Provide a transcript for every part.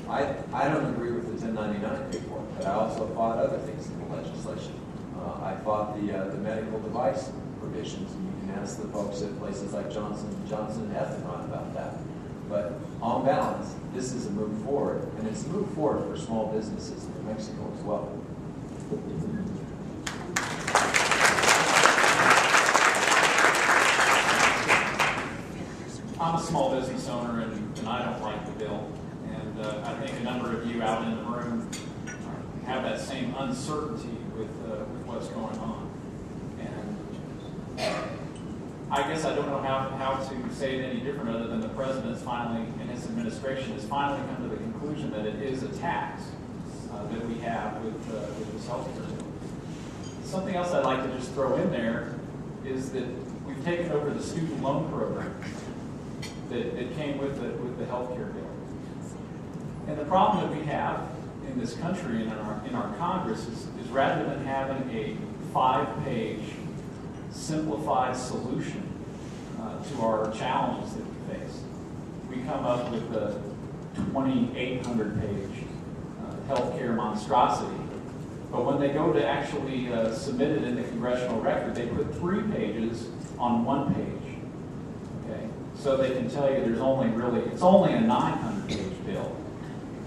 I don't agree with the 1099 reform, but I also fought other things in the legislation. I fought the medical device provisions, and you can ask the folks at places like Johnson & Johnson and Ethanol about that. But on balance, this is a move forward, and it's a move forward for small businesses in New Mexico as well. I'm a small business owner, and I don't like the bill. And I think a number of you out in the room have that same uncertainty with what's going on. And I guess I don't know how to say it any different other than the President's finally, and his administration has finally come to the conclusion that it is a tax that we have with this health care bill. Something else I'd like to just throw in there is that we've taken over the student loan program that came with the health care bill. And the problem that we have in this country and in our Congress is rather than having a 5-page simplified solution to our challenges that we face, we come up with a 2,800-page healthcare monstrosity. But when they go to actually submit it in the congressional record, they put 3 pages on 1 page. Okay, so they can tell you it's only a 900-page bill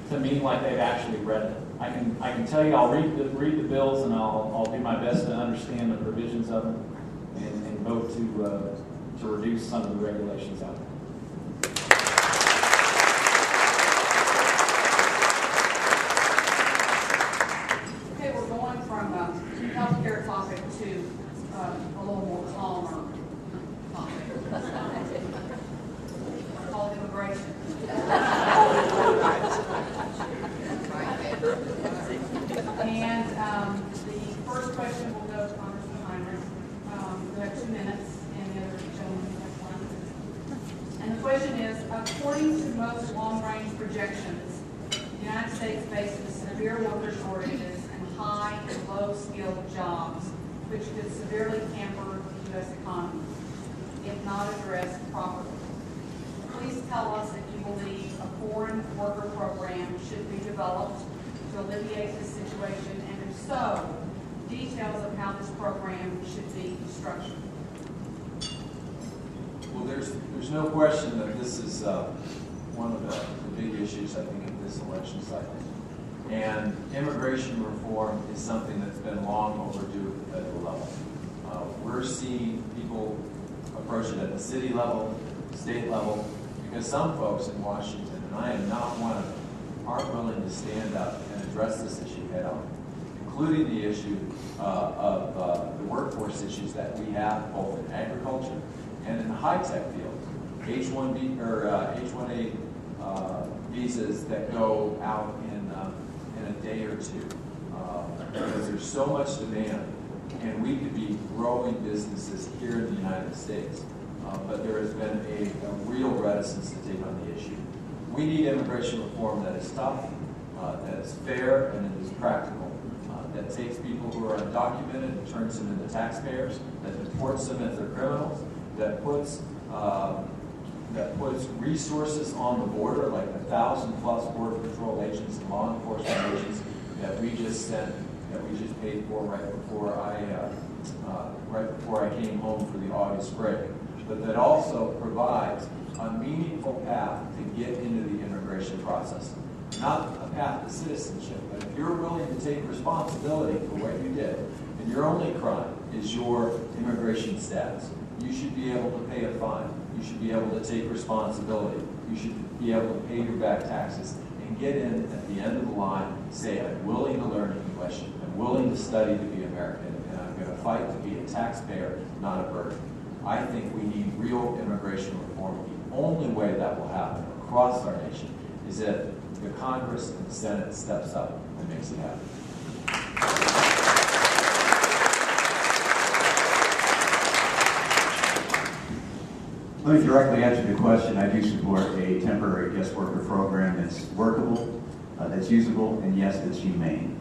to mean like they've actually read it. I can tell you I'll read the bills, and I'll do my best to understand the provisions of them and vote to reduce some of the regulations out there. Okay, we're going from healthcare topic to a little more calmer topic. Called immigration. And the first question will go to Congressman Heinrich. We have 2 minutes, and the other gentleman has 1. And the question is, according to most long-range projections, the United States faces severe worker shortages and high and low-skilled jobs, which could severely hamper the U.S. economy if not addressed properly. Please tell us if you believe a foreign worker program should be developed to alleviate this situation, and if so, details of how this program should be structured. Well, there's no question that this is one of the big issues, I think, of this election cycle. And immigration reform is something that's been long overdue at the federal level. We're seeing people approach it at the city level, state level, because some folks in Washington, and I am not one of them, aren't willing to stand up and address this issue head on, including the issue of the workforce issues that we have both in agriculture and in the high-tech field. H-1B or H-1A visas that go out in a day or two, because there's so much demand, and we could be growing businesses here in the United States, but there has been a real reticence to take on the issue. We need immigration reform that is tough, that is fair, and that is practical, that takes people who are undocumented and turns them into taxpayers, that deports them if they're criminals, that puts resources on the border, like 1,000+ Border Patrol agents and law enforcement agents that we just sent, that we just paid for right before I came home for the August break, but that also provides a meaningful path to get into the immigration process. Not a path to citizenship, but if you're willing to take responsibility for what you did, and your only crime is your immigration status, you should be able to pay a fine. You should be able to take responsibility. You should be able to pay your back taxes and get in at the end of the line, say, I'm willing to learn English, I'm willing to study to be American, and I'm going to fight to be a taxpayer, not a burden. I think we need real immigration reform. The only way that will happen across our nation is if the Congress and the Senate steps up and makes it happen. Let me directly answer the question. I do support a temporary guest worker program that's workable, that's usable, and yes, that's humane.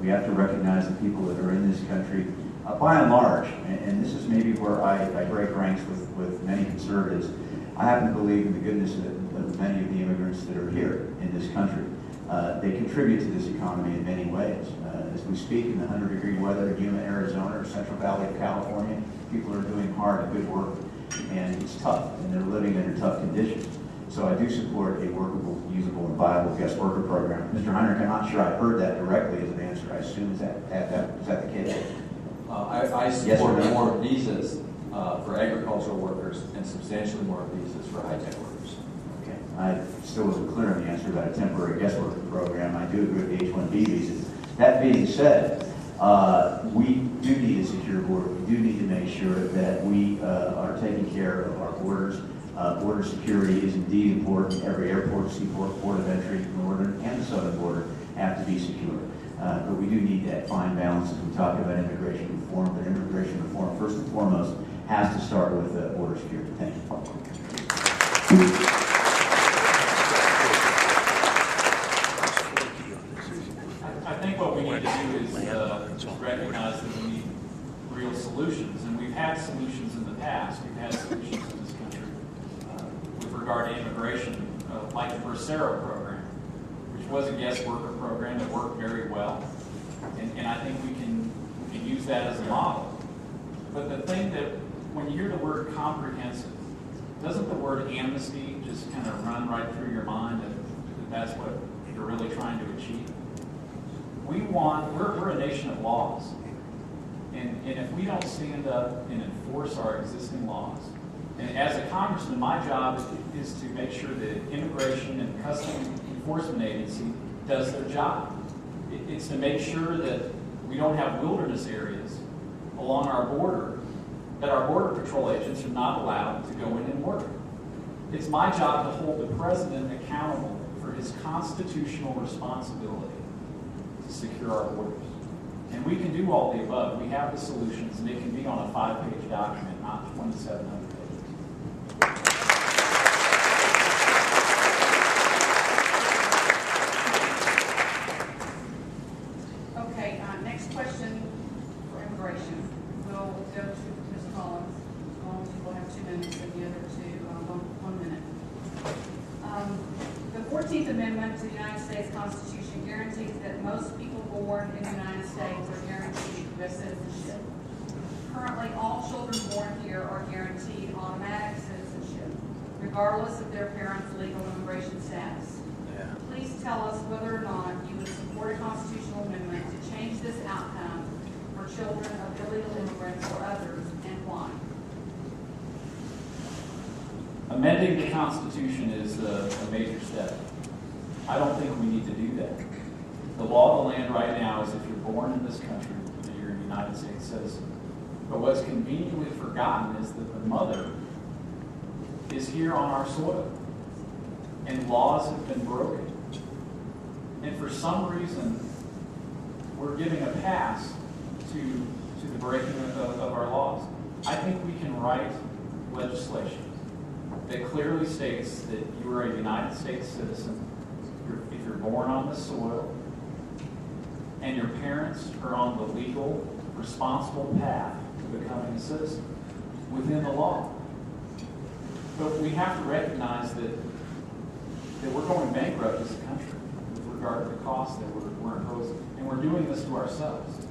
We have to recognize the people that are in this country, by and large, and this is maybe where I break ranks with many conservatives. I happen to believe in the goodness of many of the immigrants that are here in this country. They contribute to this economy in many ways. As we speak, in the 100-degree weather in Yuma, Arizona, or Central Valley of California, people are doing hard and good work, and it's tough, and they're living under tough conditions. So I do support a workable, usable, and viable guest worker program. Mr. Heinrich, I'm not sure I heard that directly as an answer. I assume is that the case? I Yes or support no? more visas for agricultural workers and substantially more visas for high-tech workers. Okay. I still wasn't clear on the answer about a temporary guest worker program. I do agree with the H-1B visas. That being said, we do need a secure border. We do need to make sure that we are taking care of our borders. Border security is indeed important. Every airport, seaport, port of entry, northern and the southern border have to be secure. But we do need that fine balance as we talk about immigration reform. But immigration reform, first and foremost, has to start with border security. Thank you. I think what we need to do is recognize that we need real solutions, and we've had solutions in the past. We've had solutions in this country with regard to immigration, like the Bracero program, which was a guest worker program that worked very well, and I think we can use that as a model. But the thing that, when you hear the word comprehensive, doesn't the word amnesty just kind of run right through your mind that that's what you're really trying to achieve? We're a nation of laws. And if we don't stand up and enforce our existing laws, and as a congressman, my job is to make sure that Immigration and Customs Enforcement Agency does their job. It's to make sure that we don't have wilderness areas along our border that our Border Patrol agents are not allowed to go in and work. It's my job to hold the president accountable for his constitutional responsibility to secure our borders. And we can do all the above. We have the solutions, and it can be on a 5-page document, not 2,700 pages. Okay, next question for immigration. We'll go to Ms. Collins. We'll have 2 minutes and the other two, 1 minute. The 14th Amendment to the United States Constitution guarantees that most people born in the United States are guaranteed U.S. citizenship. Currently, all children born here are guaranteed automatic citizenship, regardless of their parents' legal immigration status. Please tell us whether or not you would support a constitutional amendment to change this outcome for children of illegal immigrants or others, and why. Amending the Constitution is a major step. I don't think we need to do that. The law of the land right now is if you're born in this country, then you're a United States citizen. But what's conveniently forgotten is that the mother is here on our soil, and laws have been broken. And for some reason, we're giving a pass to the breaking of our laws. I think we can write legislation that clearly states that you are a United States citizen if you're born on this soil, and your parents are on the legal, responsible path to becoming a citizen within the law. But we have to recognize that we're going bankrupt as a country with regard to the costs that we're imposing. And we're doing this to ourselves.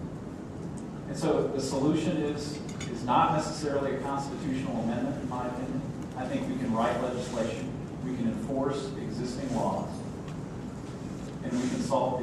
And so the solution is not necessarily a constitutional amendment, in my opinion. I think we can write legislation, we can enforce existing laws, and we can solve